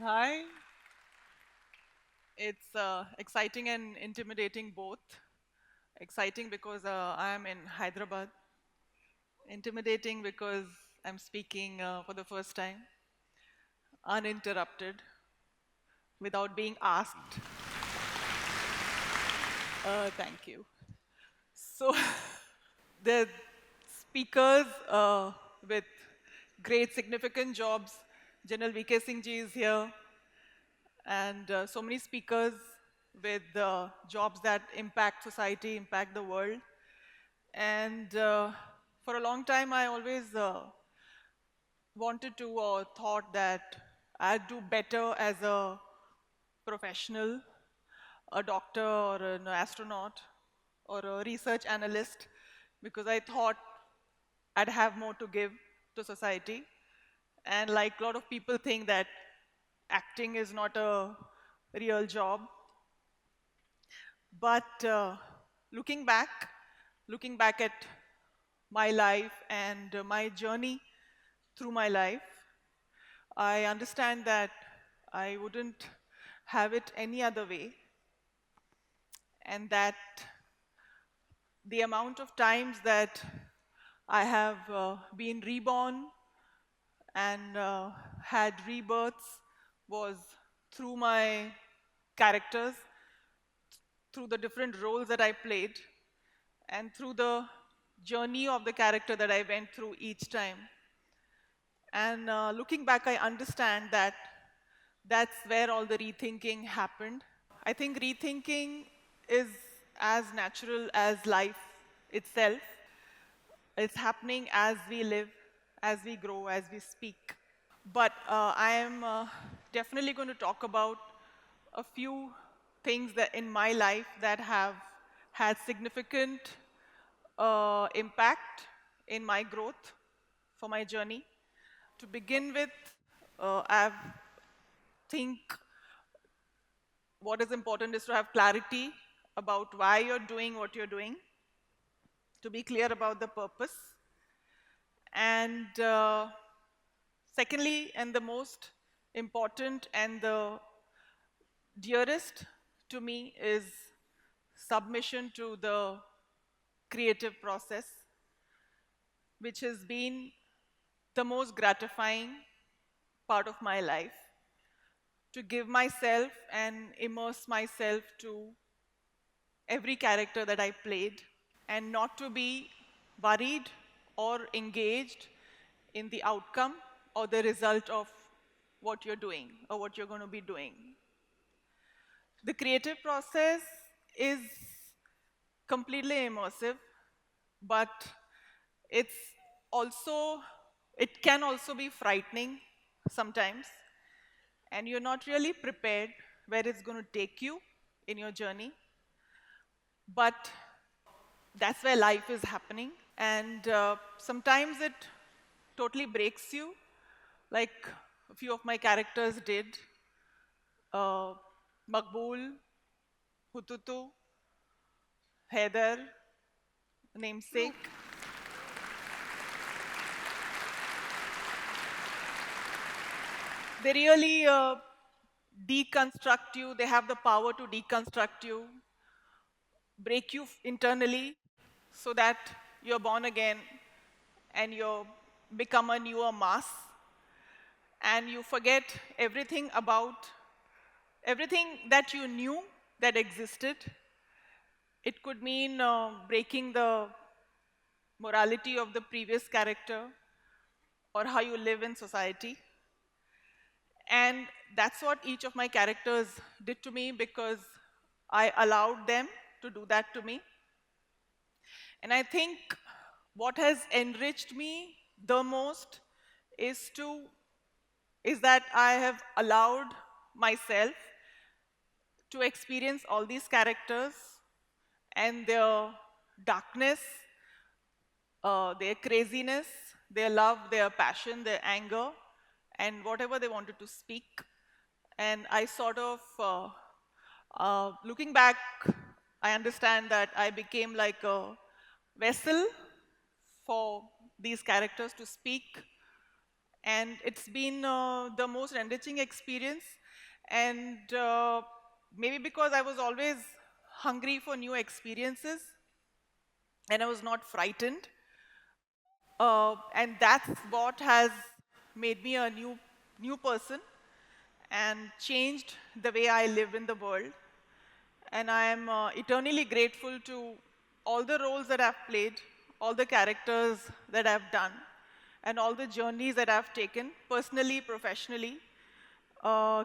Hi. It's exciting and intimidating both. Exciting because I am in Hyderabad. Intimidating because I'm speaking for the first time, uninterrupted, without being asked. Thank you. So, the speakers with great significant jobs, General VK Singh ji is here, and so many speakers with jobs that impact society, impact the world. And for a long time, I always wanted to or thought that I'd do better as a professional, a doctor or an astronaut or a research analyst, because I thought I'd have more to give to society. And like a lot of people think that acting is not a real job. But looking back at my life and my journey through my life, I understand that I wouldn't have it any other way, and that the amount of times that I have been reborn and had rebirths was through my characters, through the different roles that I played, and through the journey of the character that I went through each time. And looking back, I understand that that's where all the rethinking happened. I think rethinking is as natural as life itself. It's happening as we live, as we grow, as we speak. But I am definitely going to talk about a few things that in my life that have had significant impact in my growth for my journey. To begin with, I think what is important is to have clarity about why you're doing what you're doing, to be clear about the purpose. And secondly, and the most important and the dearest to me is submission to the creative process, which has been the most gratifying part of my life, to give myself and immerse myself to every character that I played, and not to be worried or engaged in the outcome or the result of what you're doing or what you're going to be doing. The creative process is completely immersive, but it's also, it can also be frightening sometimes, and you're not really prepared where it's going to take you in your journey. But that's where life is happening. And sometimes it totally breaks you, like a few of my characters did. Uh, Makbul, Hututu, Heather, namesake. They really deconstruct you. They have the power to deconstruct you, break you internally so that you're born again and you become a newer mass, and you forget everything about everything that you knew that existed. It could mean breaking the morality of the previous character or how you live in society. And that's what each of my characters did to me, because I allowed them to do that to me. And I think what has enriched me the most is to is that I have allowed myself to experience all these characters and their darkness, their craziness, their love, their passion, their anger, and whatever they wanted to speak. And I sort of, looking back, I understand that I became like a vessel for these characters to speak And it's been the most enriching experience. And maybe because I was always hungry for new experiences and I was not frightened. And that's what has made me a new person and changed the way I live in the world. And I am eternally grateful to all the roles that I've played, all the characters that I've done, and all the journeys that I've taken, personally, professionally,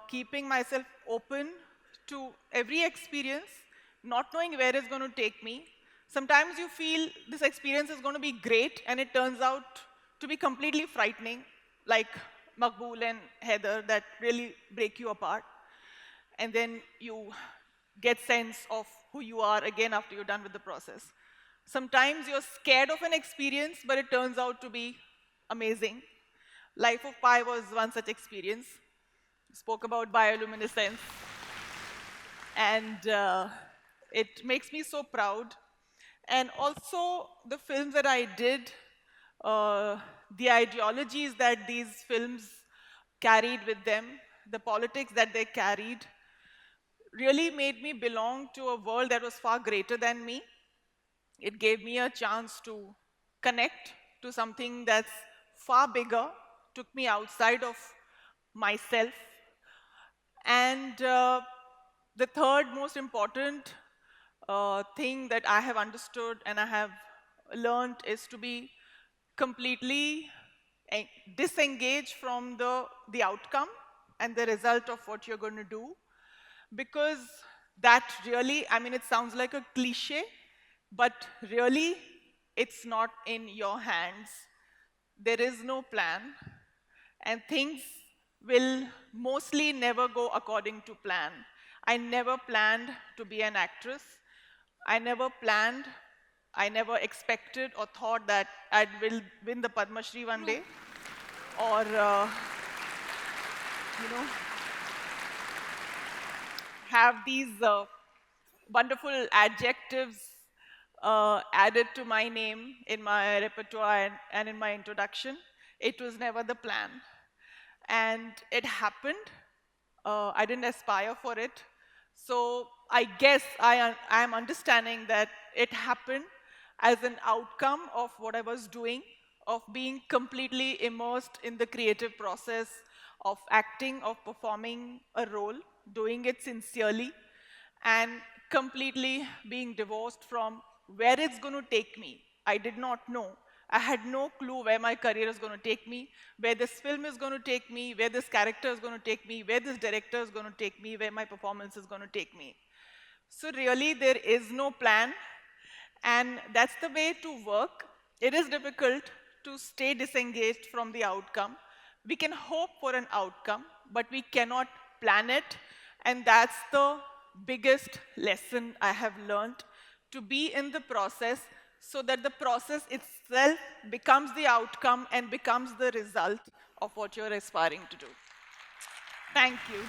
keeping myself open to every experience, not knowing where it's going to take me. Sometimes you feel this experience is going to be great, and it turns out to be completely frightening, like Maqbool and Heather, that really break you apart. And then you get sense of who you are again after you're done with the process. Sometimes you're scared of an experience, but it turns out to be amazing. Life of Pi was one such experience. Spoke about bioluminescence, and it makes me so proud. And also, the films that I did, the ideologies that these films carried with them, the politics that they carried, really made me belong to a world that was far greater than me. It gave me a chance to connect to something that's far bigger, took me outside of myself. And the third most important thing that I have understood and I have learned is to be completely disengaged from the outcome and the result of what you're going to do. Because that really, I mean, it sounds like a cliche, but really, it's not in your hands. There is no plan, and things will mostly never go according to plan. I never planned to be an actress. I never planned, I never expected or thought that I will win the Padma Shri one day, or, you know, have these wonderful adjectives added to my name in my repertoire and in my introduction. It was never the plan. And it happened. I didn't aspire for it. So I guess I am understanding that it happened as an outcome of what I was doing, of being completely immersed in the creative process, of acting, of performing a role, doing it sincerely, and completely being divorced from where it's going to take me. I did not know. I had no clue where my career is going to take me, where this film is going to take me, where this character is going to take me, where this director is going to take me, where my performance is going to take me. So really, there is no plan, and that's the way to work. It is difficult to stay disengaged from the outcome. We can hope for an outcome, but we cannot plan it. And that's the biggest lesson I have learned, to be in the process so that the process itself becomes the outcome and becomes the result of what you're aspiring to do. Thank you.